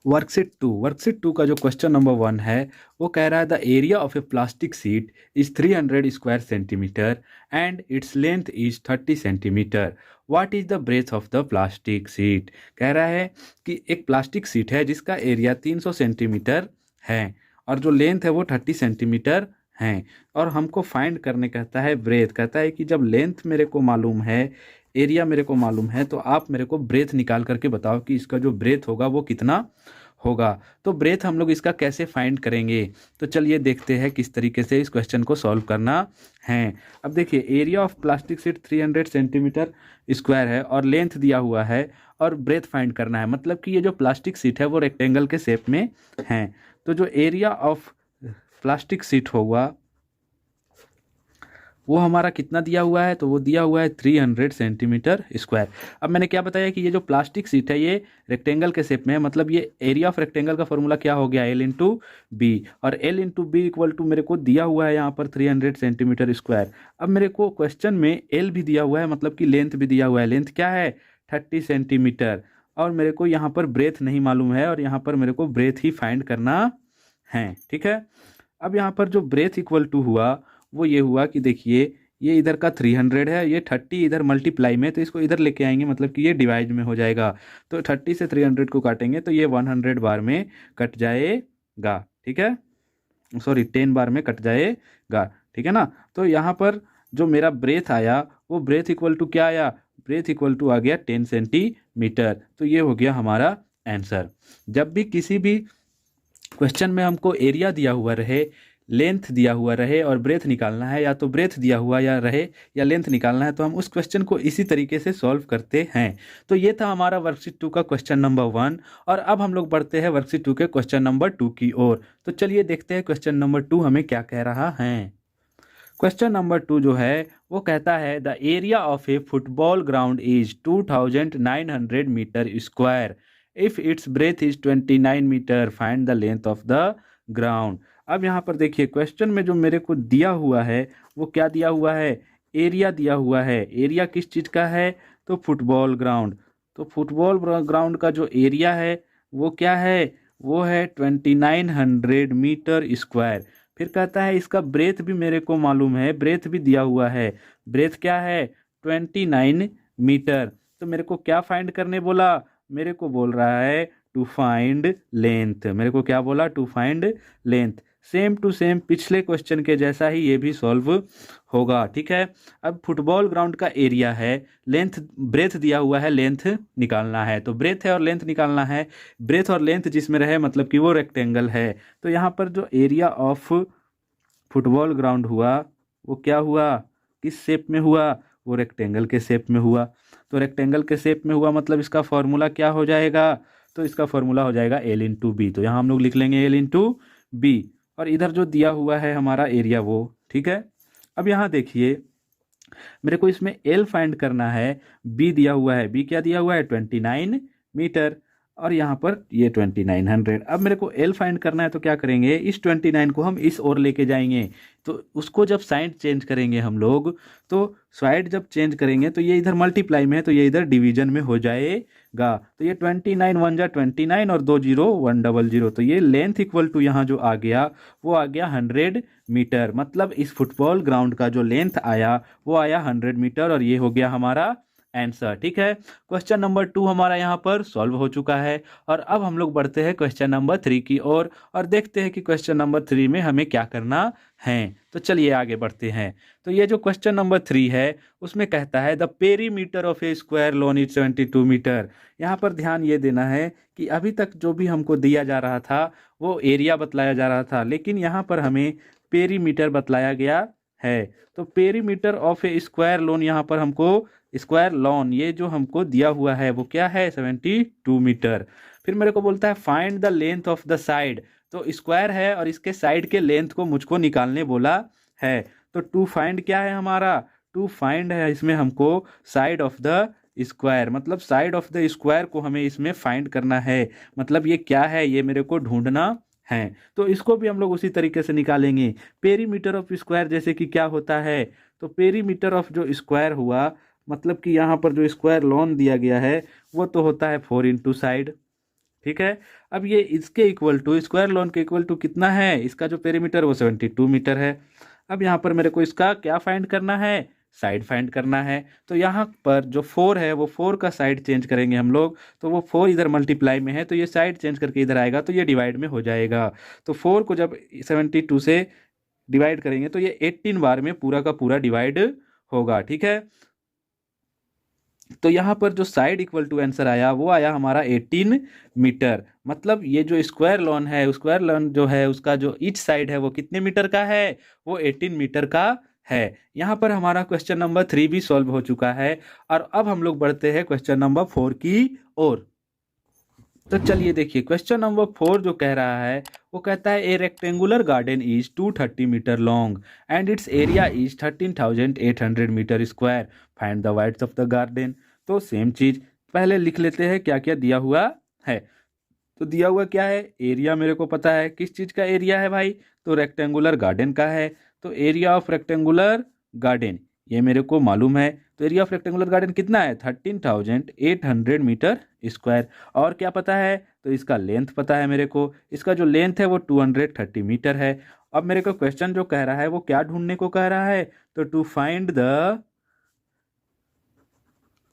Worksheet to का जो question number 1 है वो कह रहा है the area of a plastic sheet is 300 square centimetre and its length is 30 centimetre. What is the breadth of the plastic sheet. कह रहा है कि एक प्लास्टिक सीट है जिसका एरिया 300 सेंटीमीटर है और जो लेंथ है वो 30 सेंटीमीटर है, और हमको फाइंड करने कहता है ब्रेथ। कहता है कि जब लेंथ मेरे को मालूम है, एरिया मेरे को मालूम है, तो आप मेरे को ब्रेथ निकाल करके बताओ कि इसका जो ब्रेथ होगा वो कितना होगा। तो ब्रेथ हम लोग इसका कैसे फाइंड करेंगे, तो चलिए देखते हैं किस तरीके से इस क्वेश्चन को सॉल्व करना है। अब देखिए, area of plastic sheet 300 centimetre square है और लेंथ दिया हुआ है और ब्रेथ फाइंड करना है, मतलब कि ये जो प्लास्टिक सीट है वो रेक्टेंगल के शेप में है। तो जो एरिया ऑफ प्लास्टिक सीट होगा वो हमारा कितना दिया हुआ है, तो वो दिया हुआ है 300 सेंटीमीटर स्क्वायर। अब मैंने क्या बताया कि ये जो प्लास्टिक सीट है ये रेक्टेंगल के शेप में है, मतलब ये एरिया ऑफ रेक्टेंगल का फॉर्मूला क्या हो गया, एल इंटू बी, और L into B equal to मेरे को दिया हुआ है यहाँ पर 300 सेंटीमीटर स्क्वायर। अब मेरे को क्वेश्चन में एल भी दिया हुआ है, मतलब कि लेंथ भी दिया हुआ है। लेंथ क्या है, 30 सेंटीमीटर, और मेरे को यहाँ पर ब्रेथ नहीं मालूम है और यहाँ पर मेरे को ब्रेथ ही फाइंड करना है। ठीक है, अब यहाँ पर जो ब्रेथ इक्वल टू हुआ वो ये हुआ कि देखिए, ये इधर का 300 है, ये 30 इधर मल्टीप्लाई में, तो इसको इधर लेके आएंगे, मतलब कि ये डिवाइड में हो जाएगा। तो 30 से 300 को काटेंगे तो ये 100 बार में कट जाएगा। ठीक है, सॉरी 10 बार में कट जाएगा। ठीक है ना, तो यहाँ पर जो मेरा ब्रेथ आया वो ब्रेथ इक्वल टू क्या आया, ब्रेथ इक्वल टू आ गया 10 सेंटीमीटर। तो ये हो गया हमारा आंसर। जब भी किसी भी क्वेश्चन में हमको एरिया दिया हुआ रहे, लेंथ दिया हुआ रहे और ब्रेथ निकालना है, या तो ब्रेथ दिया हुआ या रहे या लेंथ निकालना है, तो हम उस क्वेश्चन को इसी तरीके से सॉल्व करते हैं। तो ये था हमारा वर्कशीट 2 का क्वेश्चन नंबर 1, और अब हम लोग बढ़ते हैं वर्कशीट 2 के क्वेश्चन नंबर 2 की ओर। तो चलिए देखते हैं क्वेश्चन नंबर 2 हमें क्या कह रहा है। क्वेश्चन नंबर 2 जो है वो कहता है the area of a football ground is 2900 metre square if its breadth is 29 metre, find the length of the ground. अब यहाँ पर देखिए, क्वेश्चन में जो मेरे को दिया हुआ है वो क्या दिया हुआ है, एरिया दिया हुआ है। एरिया किस चीज़ का है, तो फुटबॉल ग्राउंड। तो फुटबॉल ग्राउंड का जो एरिया है वो क्या है, वो है 2900 मीटर स्क्वायर। फिर कहता है इसका ब्रेथ भी मेरे को मालूम है, ब्रेथ भी दिया हुआ है। ब्रेथ क्या है, 29 मीटर। तो मेरे को क्या फाइंड करने बोला, मेरे को बोल रहा है टू फाइंड लेंथ। मेरे को क्या बोला, to find length. Same to same पिछले क्वेश्चन के जैसा ही ये भी सॉल्व होगा। ठीक है, अब फुटबॉल ग्राउंड का एरिया है, लेंथ ब्रेथ दिया हुआ है, लेंथ निकालना है। तो ब्रेथ है और लेंथ निकालना है, ब्रेथ और लेंथ जिसमें रहे मतलब कि वो रेक्टेंगल है। तो यहाँ पर जो एरिया ऑफ फुटबॉल ग्राउंड हुआ वो क्या हुआ, किस शेप में हुआ, वो रेक्टेंगल के शेप में हुआ। तो रेक्टेंगल के शेप में हुआ मतलब इसका फॉर्मूला क्या हो जाएगा, तो इसका फॉर्मूला हो जाएगा एल इंटू बी। तो यहाँ हम लोग लिख लेंगे एल इंटू बी, और इधर जो दिया हुआ है हमारा एरिया वो। ठीक है, अब यहाँ देखिए, मेरे को इसमें एल फाइंड करना है, बी दिया हुआ है, बी क्या दिया हुआ है 29 मीटर, और यहाँ पर ये 2900। अब मेरे को एल फाइंड करना है, तो क्या करेंगे, इस 29 को हम इस ओर लेके जाएंगे। तो उसको जब साइड चेंज करेंगे हम लोग, तो साइड जब चेंज करेंगे तो ये इधर मल्टीप्लाई में है तो ये इधर डिवीजन में हो जाएगा। तो ये 29 1 जा 29 और 2 0 100, तो ये लेंथ इक्वल टू यहाँ जो आ गया वो आ गया 100 मीटर। मतलब इस फुटबॉल ग्राउंड का जो लेंथ आया वो आया 100 मीटर, और ये हो गया हमारा आंसर। ठीक है, क्वेश्चन नंबर 2 हमारा यहाँ पर सॉल्व हो चुका है, और अब हम लोग बढ़ते हैं क्वेश्चन नंबर 3 की ओर और देखते हैं कि क्वेश्चन नंबर 3 में हमें क्या करना है। तो चलिए आगे बढ़ते हैं। तो ये जो क्वेश्चन नंबर 3 है उसमें कहता है the perimeter of a square lawn is 72 metre. यहाँ पर ध्यान ये देना है कि अभी तक जो भी हमको दिया जा रहा था वो एरिया बतलाया जा रहा था, लेकिन यहाँ पर हमें पेरीमीटर बतलाया गया है। तो perimeter of a square lawn, यहाँ पर हमको स्क्वायर लॉन ये जो हमको दिया हुआ है वो क्या है 72 मीटर। फिर मेरे को बोलता है find the length of the side. तो स्क्वायर है और इसके साइड के लेंथ को मुझको निकालने बोला है। तो टू फाइंड क्या है हमारा, टू फाइंड है इसमें हमको साइड ऑफ द स्क्वायर, मतलब साइड ऑफ द स्क्वायर को हमें इसमें फाइंड करना है। मतलब ये क्या है, ये मेरे को ढूंढना है। तो इसको भी हम लोग उसी तरीके से निकालेंगे। पेरीमीटर ऑफ स्क्वायर जैसे कि क्या होता है, तो पेरीमीटर ऑफ जो स्क्वायर हुआ मतलब कि यहाँ पर जो स्क्वायर लॉन दिया गया है वो तो होता है 4 इंटू साइड। ठीक है। अब ये इसके इक्वल टू, स्क्वायर लॉन के इक्वल टू कितना है, इसका जो पेरीमीटर वो 72 मीटर है। अब यहाँ पर मेरे को इसका क्या फाइंड करना है, साइड फाइंड करना है। तो यहाँ पर जो 4 है वो 4 का साइड चेंज करेंगे हम लोग, तो वो 4 इधर मल्टीप्लाई में है तो ये साइड चेंज करके इधर आएगा तो ये डिवाइड में हो जाएगा। तो 4 को जब 72 से डिवाइड करेंगे तो ये 18 बार में पूरा का पूरा डिवाइड होगा, ठीक है। तो यहाँ पर जो साइड इक्वल टू आंसर आया वो आया हमारा 18 मीटर। मतलब ये जो स्क्वायर लॉन है, स्क्वायर लॉन जो है उसका जो ईच साइड है वो कितने मीटर का है, वो 18 मीटर का है। यहाँ पर हमारा क्वेश्चन नंबर 3 भी सॉल्व हो चुका है। और अब हम लोग बढ़ते हैं क्वेश्चन नंबर 4 की ओर। तो चलिए देखिए क्वेश्चन नंबर 4 जो कह रहा है वो कहता है a rectangular garden is 230 metre long and its area is 13,800 metre square, find the width of the garden. तो सेम चीज पहले लिख लेते हैं क्या क्या दिया हुआ है। तो दिया हुआ क्या है, एरिया मेरे को पता है, किस चीज का एरिया है भाई, तो रेक्टेंगुलर गार्डन का है। तो एरिया ऑफ रेक्टेंगुलर गार्डन ये मेरे को मालूम है। तो एरिया ऑफ रेक्टेंगुलर गार्डन कितना है, 13,800 मीटर स्क्वायर। और क्या पता है, तो इसका लेंथ पता है मेरे को, इसका जो लेंथ है वो 230 मीटर है। अब मेरे को क्वेश्चन जो कह रहा है वो क्या ढूंढने को कह रहा है, तो to find the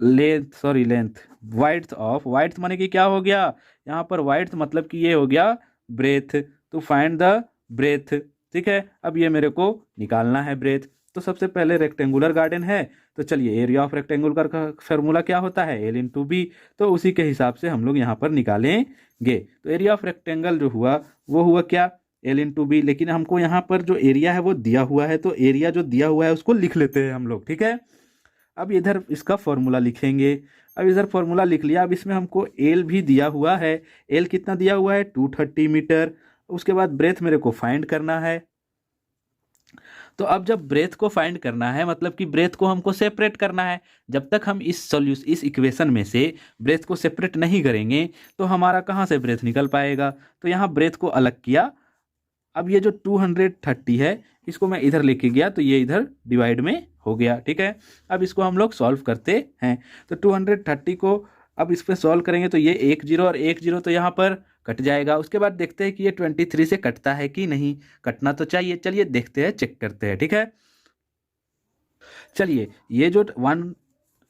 length width of, width माने कि क्या हो गया यहाँ पर, वाइड्थ मतलब कि ये हो गया ब्रेथ। तो फाइंड द ब्रेथ, ठीक है। अब ये मेरे को निकालना है ब्रेथ। तो सबसे पहले रेक्टेंगुलर गार्डन है, तो चलिए एरिया ऑफ रेक्टेंगुलर का फॉर्मूला क्या होता है, एल इंटू बी। तो उसी के हिसाब से हम लोग यहाँ पर निकालेंगे। तो एरिया ऑफ रेक्टेंगल जो हुआ वो हुआ क्या, एल इंटू बी। लेकिन हमको यहाँ पर जो एरिया है वो दिया हुआ है, तो एरिया जो दिया हुआ है उसको लिख लेते हैं हम लोग, ठीक है। अब इधर इसका फॉर्मूला लिखेंगे। अब इधर फॉर्मूला लिख लिया। अब इसमें हमको एल भी दिया हुआ है, एल कितना दिया हुआ है, 230 मीटर। उसके बाद ब्रेथ मेरे को फाइंड करना है। तो अब जब ब्रेथ को फाइंड करना है मतलब कि ब्रेथ को हमको सेपरेट करना है। जब तक हम इस इक्वेशन में से ब्रेथ को सेपरेट नहीं करेंगे तो हमारा कहाँ से ब्रेथ निकल पाएगा। तो यहाँ ब्रेथ को अलग किया। अब ये जो 230 है इसको मैं इधर लेके गया तो ये इधर डिवाइड में हो गया, ठीक है। अब इसको हम लोग सॉल्व करते हैं। तो 230 को अब इस पे सॉल्व करेंगे तो ये 1 0 और 1 0 तो यहाँ पर कट जाएगा। उसके बाद देखते हैं कि ये 23 से कटता है कि नहीं, कटना तो चाहिए। चलिए देखते हैं, चेक करते हैं, ठीक है। चलिए ये जो वन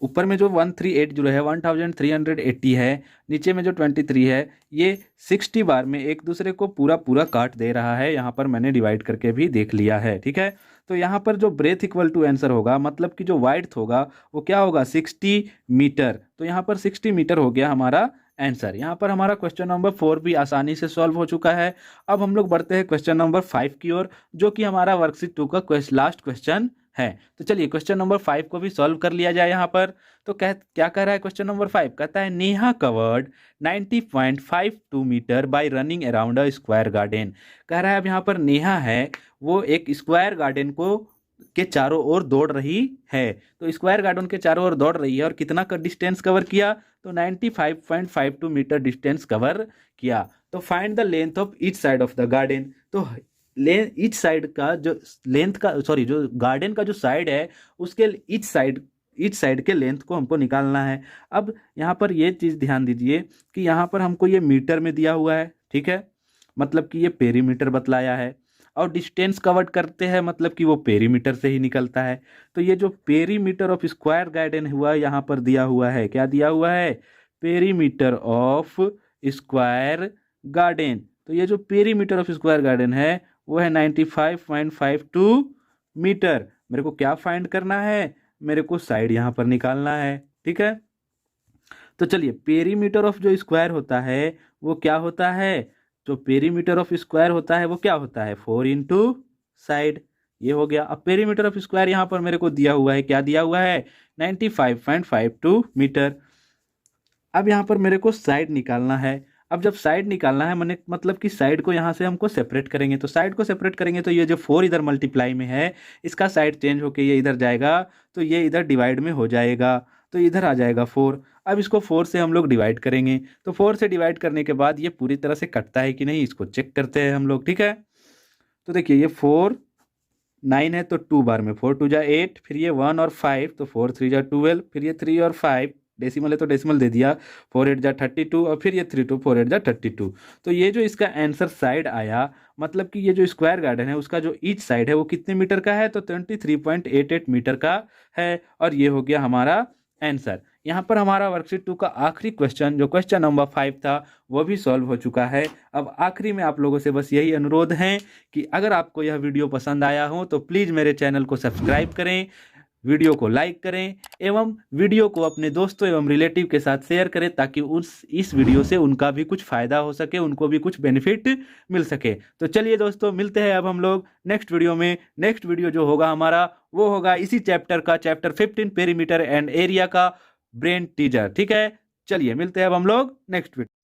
ऊपर में जो 1380 है, 1380 है, नीचे में जो 23 है, ये 60 बार में एक दूसरे को पूरा पूरा काट दे रहा है। यहाँ पर मैंने डिवाइड करके भी देख लिया है, ठीक है। तो यहाँ पर जो ब्रेथ इक्वल टू आंसर होगा मतलब कि जो वाइड्थ होगा वो क्या होगा, 60 मीटर। तो यहाँ पर 60 मीटर हो गया हमारा आंसर। यहाँ पर हमारा क्वेश्चन नंबर 4 भी आसानी से सॉल्व हो चुका है। अब हम लोग बढ़ते हैं क्वेश्चन नंबर 5 की ओर, जो कि हमारा वर्कशीट 2 का लास्ट क्वेश्चन है। तो चलिए क्वेश्चन नंबर 5 को भी सॉल्व कर लिया जाए। यहाँ पर तो क्या कह रहा है क्वेश्चन नंबर 5, कहता है Neha covered 90.52 metre by running around a square garden. कह रहा है अब यहाँ पर नेहा है वो एक स्क्वायर गार्डन को के चारों ओर दौड़ रही है। तो स्क्वायर गार्डन के चारों ओर दौड़ रही है और कितना का डिस्टेंस कवर किया, तो 95.52 मीटर डिस्टेंस कवर किया। तो find the length of each side of the garden. तो ईच साइड का जो लेंथ का जो गार्डन का जो साइड है उसके ईच साइड के लेंथ को हमको निकालना है। अब यहाँ पर ये चीज़ ध्यान दीजिए कि यहाँ पर हमको ये मीटर में दिया हुआ है, ठीक है, मतलब कि ये पेरीमीटर बतलाया है। और डिस्टेंस कवर्ड करते हैं मतलब कि वो पेरीमीटर से ही निकलता है। तो ये जो पेरीमीटर ऑफ स्क्वायर गार्डन हुआ यहाँ पर दिया हुआ है, क्या दिया हुआ है, पेरीमीटर ऑफ स्क्वायर गार्डन। तो ये जो पेरीमीटर ऑफ स्क्वायर गार्डन है वो है 95.52 मीटर। मेरे को क्या फाइंड करना है, मेरे को साइड यहाँ पर निकालना है, ठीक है। तो चलिए पेरीमीटर ऑफ जो स्क्वायर होता है वो क्या होता है, जो पेरीमीटर ऑफ स्क्वायर होता है वो क्या होता है, 4 इंटू साइड। ये हो गया। अब पेरीमीटर ऑफ स्क्वायर यहाँ पर मेरे को दिया हुआ है, क्या दिया हुआ है, 95.52 मीटर। अब यहाँ पर मेरे को साइड निकालना है। अब जब साइड निकालना है मैंने मतलब कि साइड को यहाँ से हमको सेपरेट करेंगे। तो साइड को सेपरेट करेंगे तो ये जो 4 इधर मल्टीप्लाई में है इसका साइड चेंज होके ये इधर जाएगा तो ये इधर डिवाइड में हो जाएगा, तो इधर आ जाएगा 4। अब इसको 4 से हम लोग डिवाइड करेंगे। तो 4 से डिवाइड करने के बाद ये पूरी तरह से कटता है कि नहीं इसको चेक करते हैं हम लोग, ठीक है। तो देखिए ये 4 9 है तो 2 बार में 4 2 जा 8, फिर ये 1 और 5 तो 4 3 जा 12, फिर ये 3 और 5 डेसिमल है तो डेसिमल दे दिया, 4 8 जा 32 और फिर ये 3 2 4 8 जा 32। तो ये जो इसका आंसर साइड आया, मतलब कि ये जो स्क्वायर गार्डन है उसका जो ईच साइड है वो कितने मीटर का है, तो 23.88 मीटर का है। और ये हो गया हमारा आंसर। यहाँ पर हमारा वर्कशीट 2 का आखिरी क्वेश्चन जो क्वेश्चन नंबर 5 था वो भी सॉल्व हो चुका है। अब आखिरी में आप लोगों से बस यही अनुरोध है कि अगर आपको यह वीडियो पसंद आया हो तो प्लीज़ मेरे चैनल को सब्सक्राइब करें, वीडियो को लाइक करें एवं वीडियो को अपने दोस्तों एवं रिलेटिव के साथ शेयर करें, ताकि उस इस वीडियो से उनका भी कुछ फ़ायदा हो सके, उनको भी कुछ बेनिफिट मिल सके। तो चलिए दोस्तों, मिलते हैं अब हम लोग नेक्स्ट वीडियो में। नेक्स्ट वीडियो जो होगा हमारा वो होगा इसी चैप्टर का, चैप्टर 15 पेरीमीटर एंड एरिया का ब्रेन टीजर। ठीक है, चलिए मिलते हैं अब हम लोग नेक्स्ट वीडियो।